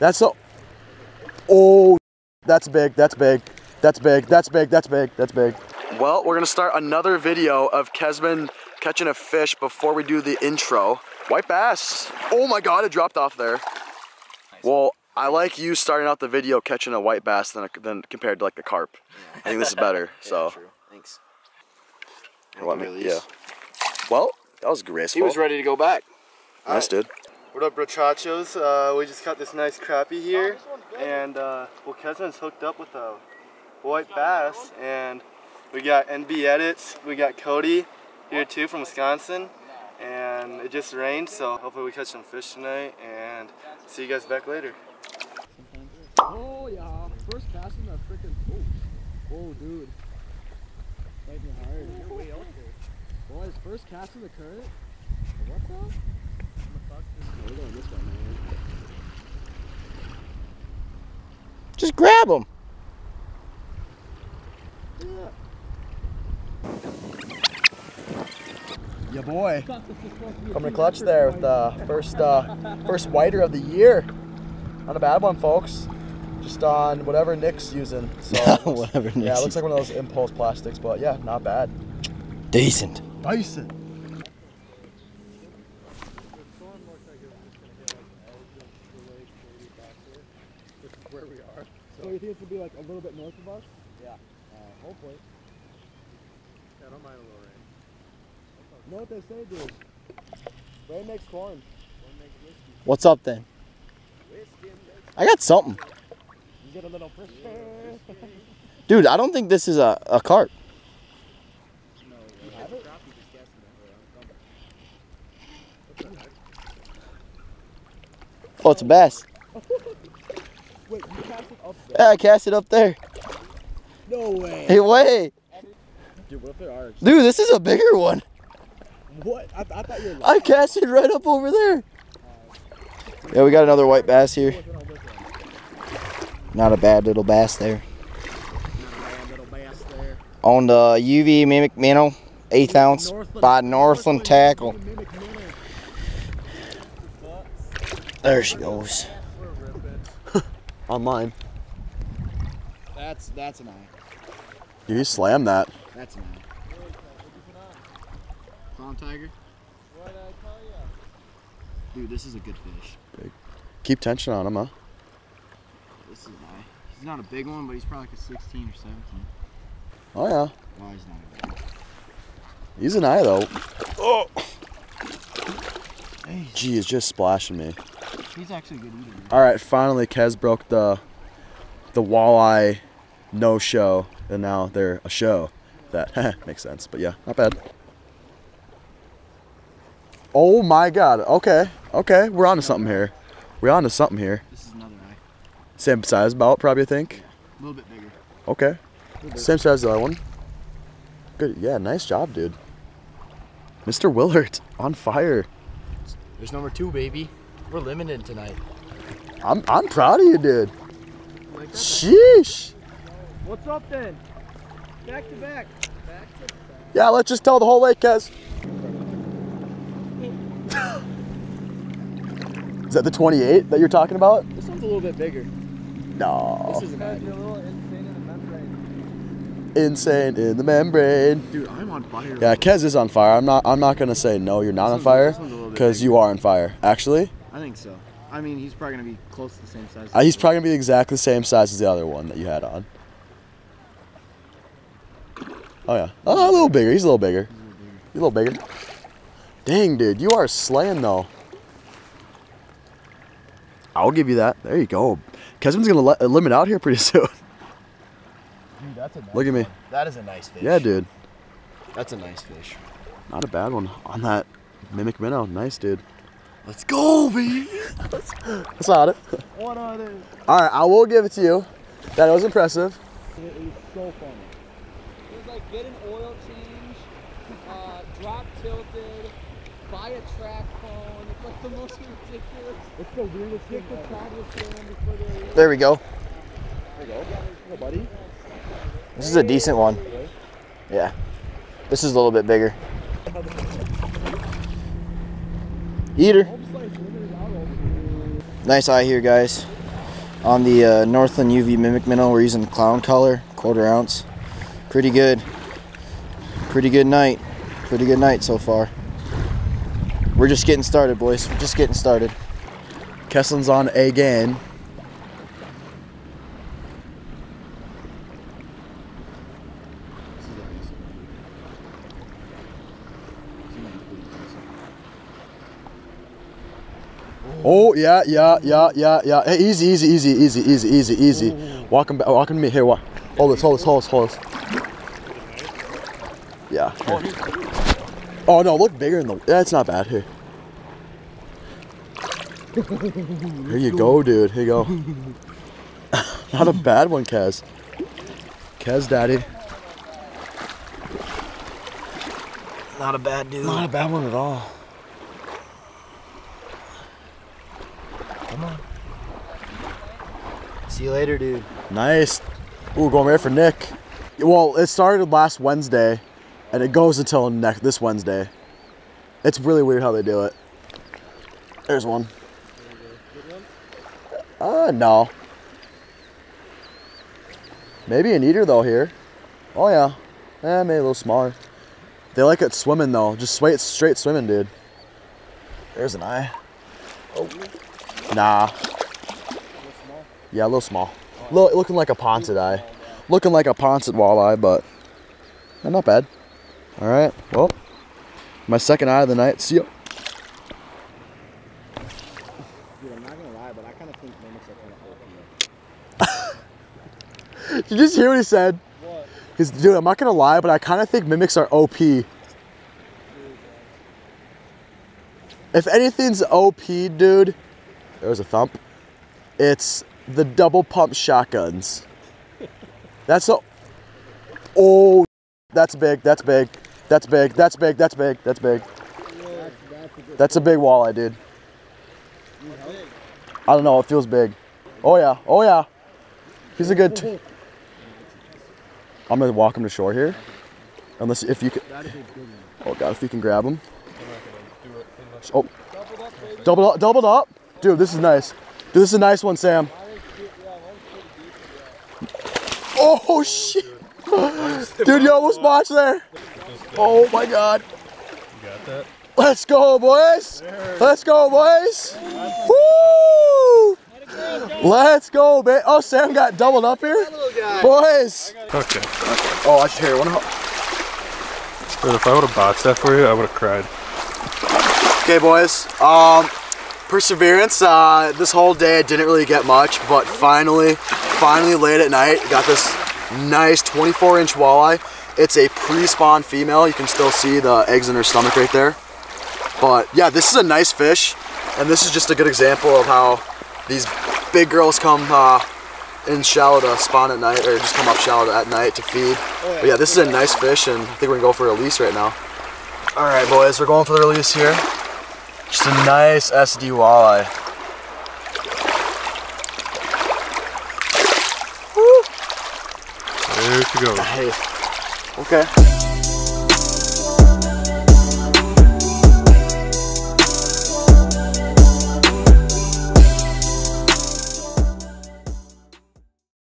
That's so. Oh, that's big. That's big. That's big. That's big. That's big. That's big. Well, we're gonna start another video of Kesman catching a fish before we do the intro. White bass. Oh my God, it dropped off there. Well, I like you starting out the video catching a white bass than compared to like the carp. Yeah. I think this is better. So. True. Thanks. Yeah. Well, that was graceful. He was ready to go back. Nice, dude. What up, brachachos? We just caught this nice crappie here, and well, Kesman's hooked up with a white bass, and we got NB Edits. We got Cody here too from Wisconsin, and it just rained, so hopefully we catch some fish tonight, and see you guys back later. Oh yeah, first cast in that freaking. Oh, dude. Fighting me hard. You're way out there. Boys, first cast in the current. What's up? We're going this way, man. Just grab him. Yeah, boy. Coming to clutch there with the first whiter of the year. Not a bad one, folks. Just on whatever Nick's using. So Whatever Nick's yeah, it looks like one of those impulse plastics, but yeah, not bad. Decent. Decent. Where we are. So you think it's gonna be like a little bit north of us? Yeah. Hopefully. Yeah, I don't mind a little rain. You know what they say, dude? Rain makes corn. Corn makes whiskey. What's up then? I got something. You get a little fish. Dude, I don't think this is a carp. No, you have it? Oh, it's a bass. Wait, you cast it up there? Yeah, I cast it up there. No way. Hey, wait. Dude, what if there are? Dude, this is a bigger one. What? I thought you were lying. I cast it right up over there. Yeah, we got another white bass here. Not a bad little bass there. On the UV Mimic Minnow, 1/8 ounce by Northland Tackle. There she goes. Online. That's an eye. Dude, you slammed that. That's an eye. Pond tiger? What did I tell you? Dude, this is a good fish. Big. Keep tension on him, huh? This is an eye. He's not a big one, but he's probably like a 16 or 17. Oh yeah. Why he's not a big one? He's an eye though. Oh. Gee, it's just splashing me. He's actually a good eater. All right, finally Kez broke the walleye no show, and now they're a show. That makes sense, but yeah, not bad. Oh my God. Okay, we're on to something here. We're on to something here. This is another eye. Same size about, probably, I think. A little bit bigger. Okay. Same size as the other one. Good. Yeah, nice job, dude. Mr. Willard, on fire. There's number 2, baby. We're limited tonight. I'm proud of you, dude. Sheesh. What's up then? Back to back. Back to back. Yeah, let's just tell the whole lake, Kez. Is that the 28 that you're talking about? This one's a little bit bigger. No. This is a little insane in the membrane. Insane in the membrane. Dude, I'm on fire. Yeah, Kez is on fire. I'm not gonna say no, you're not on fire, because you are on fire. Actually, I think so. I mean, he's probably gonna be close to the same size. he's probably gonna be exactly the same size as the other one that you had on. Oh yeah. Oh, a little bigger. He's a little bigger. He's a little bigger. Dang, dude, you are slaying though. I'll give you that. There you go. Kesman's gonna limit out here pretty soon. Dude, that's a nice Look at me. one. That is a nice fish. Yeah, dude. That's a nice fish. Not a bad one on that Mimic Minnow. Nice, dude. Let's go, baby. That's not it. What are they? All right, I will give it to you. That was impressive. It was so funny. It was like get an oil change, drop tilted, buy a track phone. It's like the most ridiculous. It's the weirdest thing. There we go. There you go, buddy. This is a decent one. Yeah. This is a little bit bigger. Eater. Nice eye here, guys. On the Northland UV Mimic minnow, we're using clown color, 1/4 ounce. Pretty good. Pretty good night. Pretty good night so far. We're just getting started, boys. We're just getting started. Kesslin's on again. Oh yeah. Hey, easy. Walk him back. Walk him to me. Here, walk. Hold this. Yeah. Here. Oh no, look bigger in the. That's not bad. Here. Here you go, dude. Here you go. Not a bad one, Kez. Kez, daddy. Not a bad dude. Not a bad one at all. Come on. See you later, dude. Nice. Ooh, going right for Nick. Well, it started last Wednesday, and it goes until this Wednesday. It's really weird how they do it. There's one. No. Maybe an eater though here. Oh yeah. Maybe a little smaller. They like it swimming though. Just straight swimming, dude. There's an eye. Oh. Nah. Yeah, a little small. Looking like a Ponset eye. Looking like a Ponset walleye, but not bad. All right. Well, my second eye of the night. See ya. Dude, I'm not gonna lie, but I kind of think mimics are kind of OP. Did you just hear what he said? What? He's, dude, I'm not gonna lie, but I kind of think mimics are OP. If anything's OP, dude, there was a thump. It's the double pump shotguns. That's so. Oh, that's big. That's a big walleye, dude. I don't know. It feels big. Oh yeah. He's a good. I'm gonna walk him to shore here, unless if you can. Oh god, if you can grab him. Oh, doubled up. Dude, this is nice. Dude, this is a nice one, Sam. Oh shit. Dude, you almost botched there. Oh my god. You got that? Let's go, boys. Let's go, boys. Woo! Let's go, babe. Oh, Sam got doubled up here. Boys. Okay. Oh, I should hear one. Dude, if I would have botched that for you, I would have cried. Okay, boys. Perseverance. This whole day I didn't really get much, but finally late at night, got this nice 24-inch walleye. It's a pre-spawn female. You can still see the eggs in her stomach right there. But yeah, this is a nice fish, and this is just a good example of how these big girls come in shallow to spawn at night, or just come up shallow at night to feed. But yeah, this is a nice fish, and I think we're gonna go for a release right now. All right, boys, we're going for the release here. Just a nice SD walleye. There she goes. Hey. Okay.